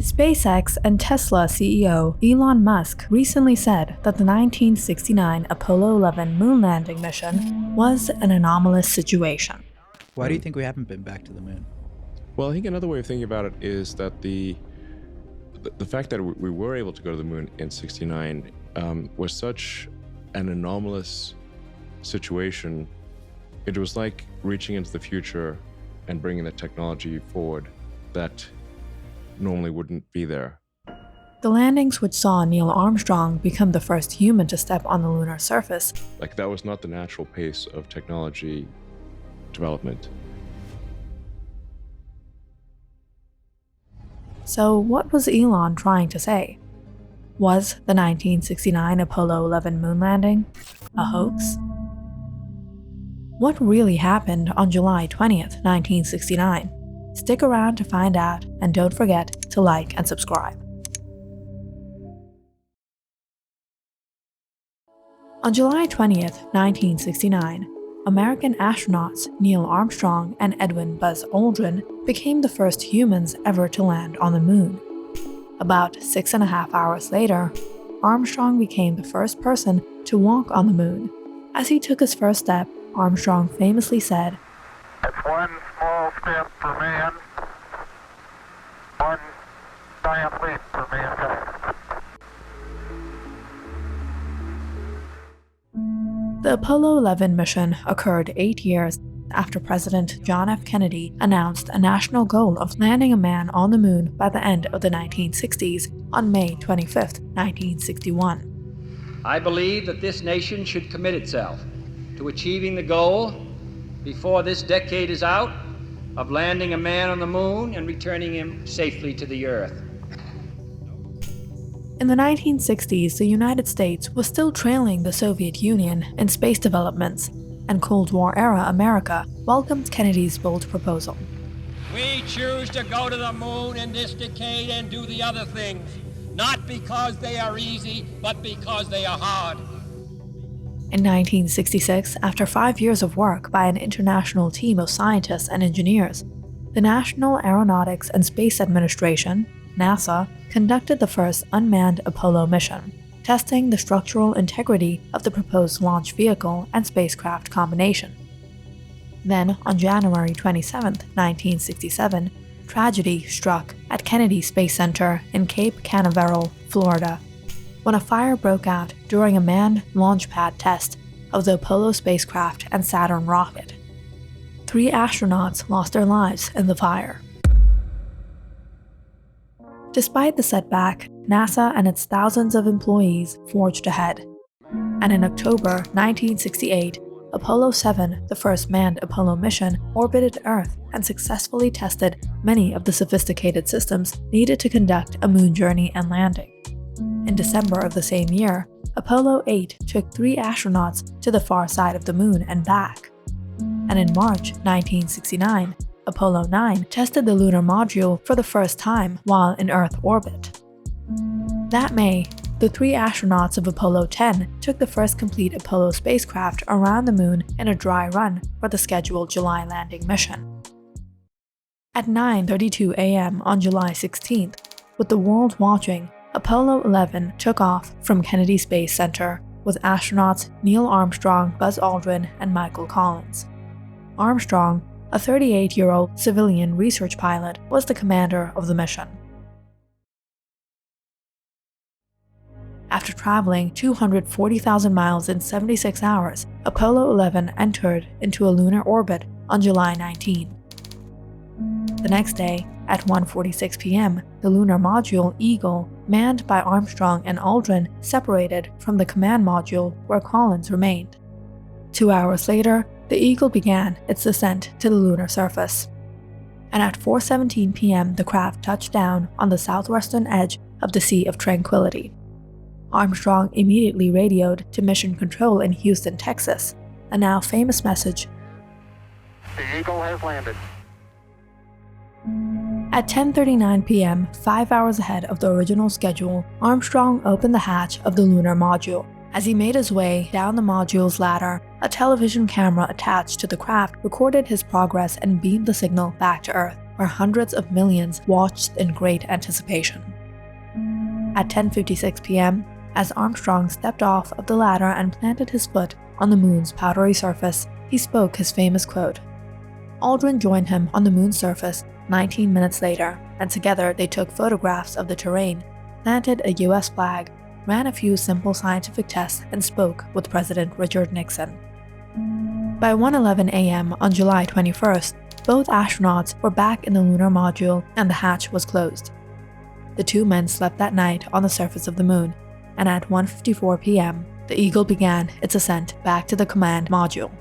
SpaceX and Tesla CEO Elon Musk recently said that the 1969 Apollo 11 moon landing mission was an anomalous situation. Why do you think we haven't been back to the moon? Well, I think another way of thinking about it is that the fact that we were able to go to the moon in '69 was such an anomalous situation. It was like reaching into the future and bringing the technology forward that normally wouldn't be there. The landings, which saw Neil Armstrong become the first human to step on the lunar surface, Like, that was not the natural pace of technology development. So what was Elon trying to say? Was the 1969 Apollo 11 moon landing a hoax? What really happened on July 20th, 1969? Stick around to find out, and don't forget to like and subscribe. On July 20th, 1969, American astronauts Neil Armstrong and Edwin Buzz Aldrin became the first humans ever to land on the moon. About 6.5 hours later, Armstrong became the first person to walk on the moon. As he took his first step, Armstrong famously said, "It's one small step for man, one giant leap for mankind." The Apollo 11 mission occurred 8 years after President John F. Kennedy announced a national goal of landing a man on the moon by the end of the 1960s on May 25, 1961. I believe that this nation should commit itself to achieving the goal, before this decade is out, of landing a man on the moon and returning him safely to the Earth. In the 1960s, the United States was still trailing the Soviet Union in space developments, and Cold War-era America welcomed Kennedy's bold proposal. We choose to go to the moon in this decade and do the other things, not because they are easy, but because they are hard. In 1966, after 5 years of work by an international team of scientists and engineers, the National Aeronautics and Space Administration, NASA, conducted the first unmanned Apollo mission, testing the structural integrity of the proposed launch vehicle and spacecraft combination. Then, on January 27, 1967, tragedy struck at Kennedy Space Center in Cape Canaveral, Florida, when a fire broke out during a manned launch pad test of the Apollo spacecraft and Saturn rocket. 3 astronauts lost their lives in the fire. Despite the setback, NASA and its thousands of employees forged ahead. And in October 1968, Apollo 7, the first manned Apollo mission, orbited Earth and successfully tested many of the sophisticated systems needed to conduct a moon journey and landing. In December of the same year, Apollo 8 took 3 astronauts to the far side of the moon and back. And in March 1969, Apollo 9 tested the lunar module for the first time while in Earth orbit. That May, the 3 astronauts of Apollo 10 took the first complete Apollo spacecraft around the moon in a dry run for the scheduled July landing mission. At 9:32 a.m. on July 16th, with the world watching, Apollo 11 took off from Kennedy Space Center with astronauts Neil Armstrong, Buzz Aldrin, and Michael Collins. Armstrong, a 38-year-old civilian research pilot, was the commander of the mission. After traveling 240,000 miles in 76 hours, Apollo 11 entered into a lunar orbit on July 19. The next day, at 1:46 p.m., the lunar module Eagle, manned by Armstrong and Aldrin, separated from the command module where Collins remained. 2 hours later, the Eagle began its descent to the lunar surface. And at 4:17 p.m., the craft touched down on the southwestern edge of the Sea of Tranquility. Armstrong immediately radioed to Mission Control in Houston, Texas, a now famous message: The Eagle has landed. At 10:39 p.m., 5 hours ahead of the original schedule, Armstrong opened the hatch of the lunar module. As he made his way down the module's ladder, a television camera attached to the craft recorded his progress and beamed the signal back to Earth, where hundreds of millions watched in great anticipation. At 10:56 p.m., as Armstrong stepped off of the ladder and planted his foot on the moon's powdery surface, he spoke his famous quote. Aldrin joined him on the moon's surface 19 minutes later, and together they took photographs of the terrain, planted a US flag, ran a few simple scientific tests, and spoke with President Richard Nixon. By 1:11 a.m. on July 21st, both astronauts were back in the lunar module and the hatch was closed. The two men slept that night on the surface of the moon, and at 1:54 p.m., the Eagle began its ascent back to the command module.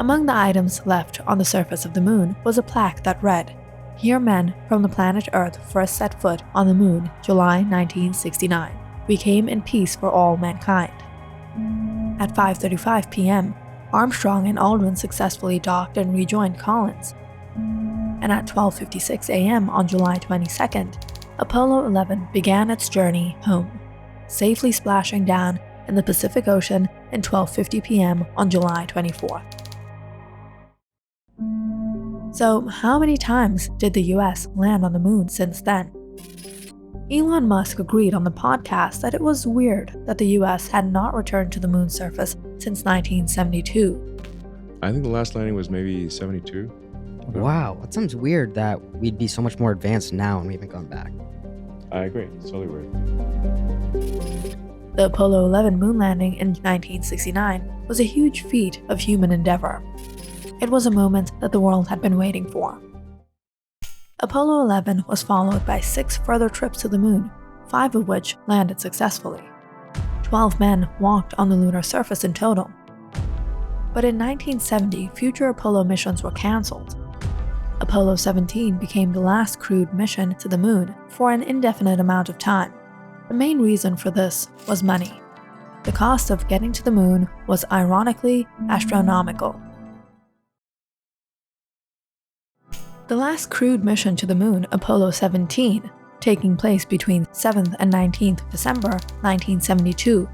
Among the items left on the surface of the moon was a plaque that read, "Here men from the planet Earth first set foot on the moon, July 1969. We came in peace for all mankind." At 5:35 p.m., Armstrong and Aldrin successfully docked and rejoined Collins. And at 12:56 a.m. on July 22nd, Apollo 11 began its journey home, safely splashing down in the Pacific Ocean at 12:50 p.m. on July 24th. So, how many times did the US land on the moon since then? Elon Musk agreed on the podcast that it was weird that the US had not returned to the moon's surface since 1972. I think the last landing was maybe 72. Wow, that sounds weird that we'd be so much more advanced now and we haven't gone back. I agree. It's totally weird. The Apollo 11 moon landing in 1969 was a huge feat of human endeavor. It was a moment that the world had been waiting for. Apollo 11 was followed by 6 further trips to the moon, 5 of which landed successfully. 12 men walked on the lunar surface in total. But in 1970, future Apollo missions were cancelled. Apollo 17 became the last crewed mission to the moon for an indefinite amount of time. The main reason for this was money. The cost of getting to the moon was ironically astronomical. The last crewed mission to the moon, Apollo 17, taking place between 7th and 19th December 1972,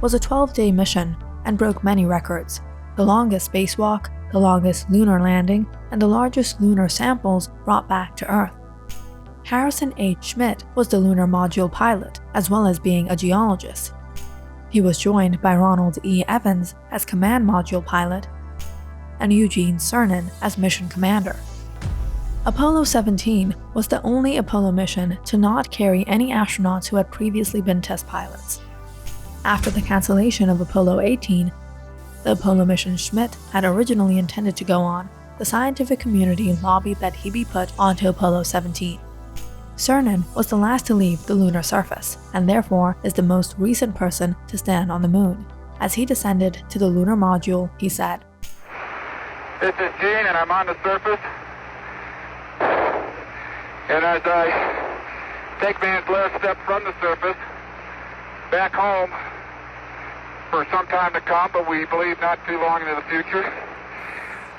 was a 12-day mission and broke many records: the longest spacewalk, the longest lunar landing, and the largest lunar samples brought back to Earth. Harrison H. Schmitt was the lunar module pilot, as well as being a geologist. He was joined by Ronald E. Evans as command module pilot and Eugene Cernan as mission commander. Apollo 17 was the only Apollo mission to not carry any astronauts who had previously been test pilots. After the cancellation of Apollo 18, the Apollo mission Schmitt had originally intended to go on, the scientific community lobbied that he be put onto Apollo 17. Cernan was the last to leave the lunar surface, and therefore is the most recent person to stand on the moon. As he descended to the lunar module, he said, This is Gene, and I'm on the surface. And as I take man's last step from the surface, back home for some time to come, but we believe not too long into the future,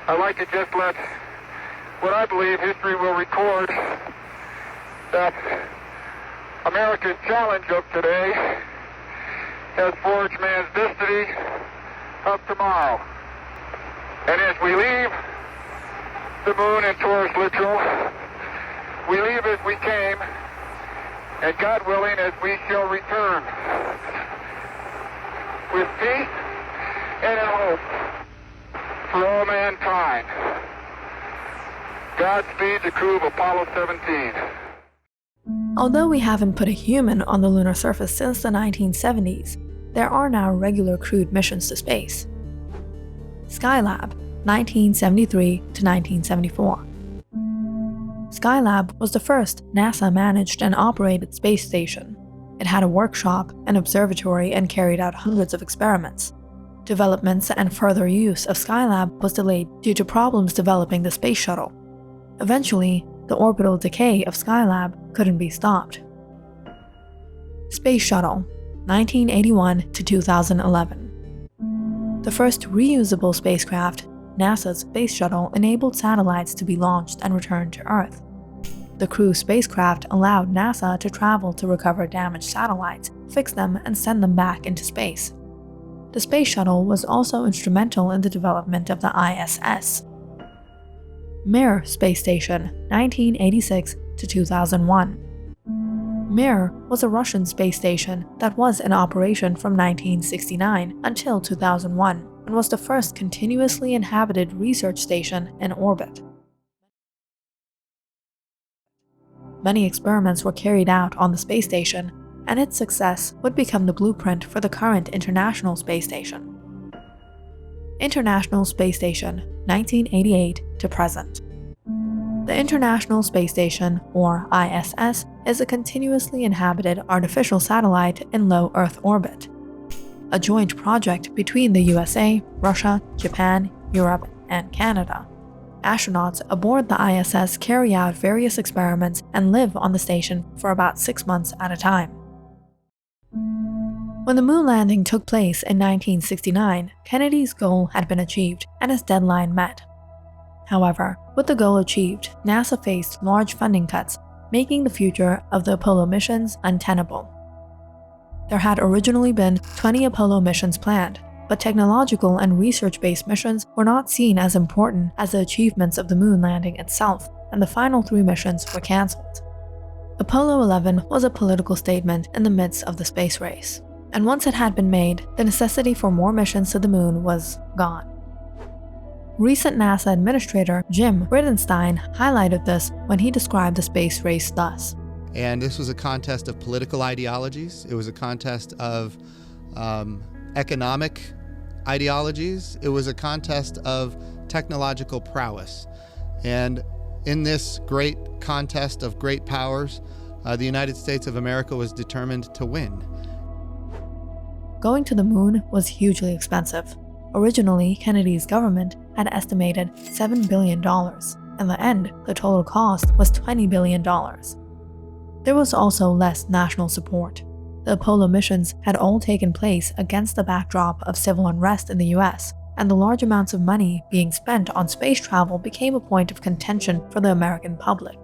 I'd like to just let what I believe history will record, that America's challenge of today has forged man's destiny of tomorrow. And as we leave the moon in Taurus literal, we leave as we came, and God willing, as we shall return, with peace and in hope for all mankind. Godspeed the crew of Apollo 17. Although we haven't put a human on the lunar surface since the 1970s, there are now regular crewed missions to space. Skylab, 1973 to 1974. Skylab was the first NASA-managed and operated space station. It had a workshop, an observatory, and carried out hundreds of experiments. Developments and further use of Skylab was delayed due to problems developing the space shuttle. Eventually, the orbital decay of Skylab couldn't be stopped. Space Shuttle, 1981 to 2011. The first reusable spacecraft, NASA's Space Shuttle, enabled satellites to be launched and returned to Earth. The crew spacecraft allowed NASA to travel to recover damaged satellites, fix them, and send them back into space. The Space Shuttle was also instrumental in the development of the ISS. Mir Space Station, 1986 to 2001. Mir was a Russian space station that was in operation from 1969 until 2001 and was the first continuously inhabited research station in orbit. Many experiments were carried out on the space station, and its success would become the blueprint for the current International Space Station. International Space Station, 1988 to present. The International Space Station, or ISS, is a continuously inhabited artificial satellite in low Earth orbit, a joint project between the USA, Russia, Japan, Europe, and Canada. Astronauts aboard the ISS carry out various experiments and live on the station for about 6 months at a time. When the moon landing took place in 1969, Kennedy's goal had been achieved and his deadline met. However, with the goal achieved, NASA faced large funding cuts, making the future of the Apollo missions untenable. There had originally been 20 Apollo missions planned, but technological and research-based missions were not seen as important as the achievements of the moon landing itself, and the final 3 missions were cancelled. Apollo 11 was a political statement in the midst of the space race, and once it had been made, the necessity for more missions to the moon was gone. Recent NASA Administrator Jim Bridenstine highlighted this when he described the space race thus. And this was a contest of political ideologies. It was a contest of economic ideologies. It was a contest of technological prowess. And in this great contest of great powers, the United States of America was determined to win. Going to the moon was hugely expensive. Originally, Kennedy's government had estimated $7 billion. In the end, the total cost was $20 billion. There was also less national support. The Apollo missions had all taken place against the backdrop of civil unrest in the US, and the large amounts of money being spent on space travel became a point of contention for the American public.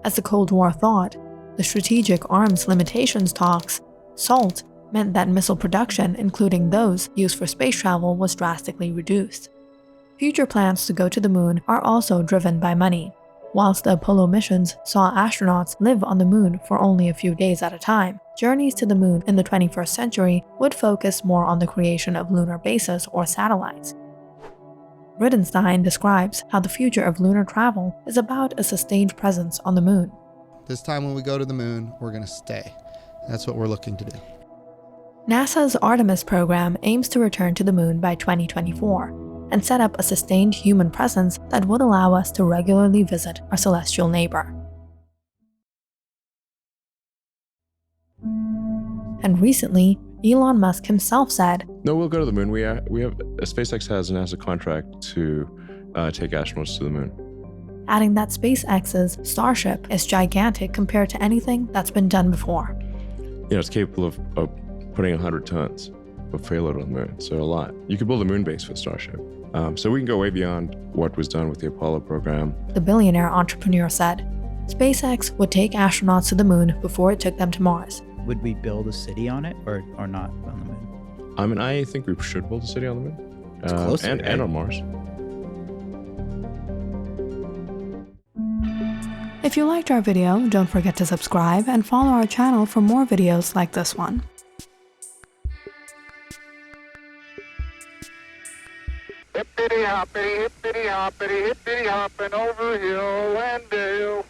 As the Cold War thawed, the Strategic Arms Limitations talks, SALT, meant that missile production, including those used for space travel, was drastically reduced. Future plans to go to the moon are also driven by money. Whilst the Apollo missions saw astronauts live on the moon for only a few days at a time, journeys to the moon in the 21st century would focus more on the creation of lunar bases or satellites. Bridenstine describes how the future of lunar travel is about a sustained presence on the moon. This time when we go to the moon, we're going to stay. That's what we're looking to do. NASA's Artemis program aims to return to the moon by 2024 and set up a sustained human presence that would allow us to regularly visit our celestial neighbor. And recently, Elon Musk himself said, No, we'll go to the moon. We have SpaceX has a NASA contract to take astronauts to the moon. Adding that SpaceX's Starship is gigantic compared to anything that's been done before. It's capable of putting 100 tons of payload on the moon, so a lot. You could build a moon base for Starship. So we can go way beyond what was done with the Apollo program. The billionaire entrepreneur said, SpaceX would take astronauts to the moon before it took them to Mars. Would we build a city on it or not on the moon? I think we should build a city on the moon. It's closer, and on Mars. If you liked our video, don't forget to subscribe and follow our channel for more videos like this one. Hippity hoppity, hippity hoppity, hippity hopping over hill and dale.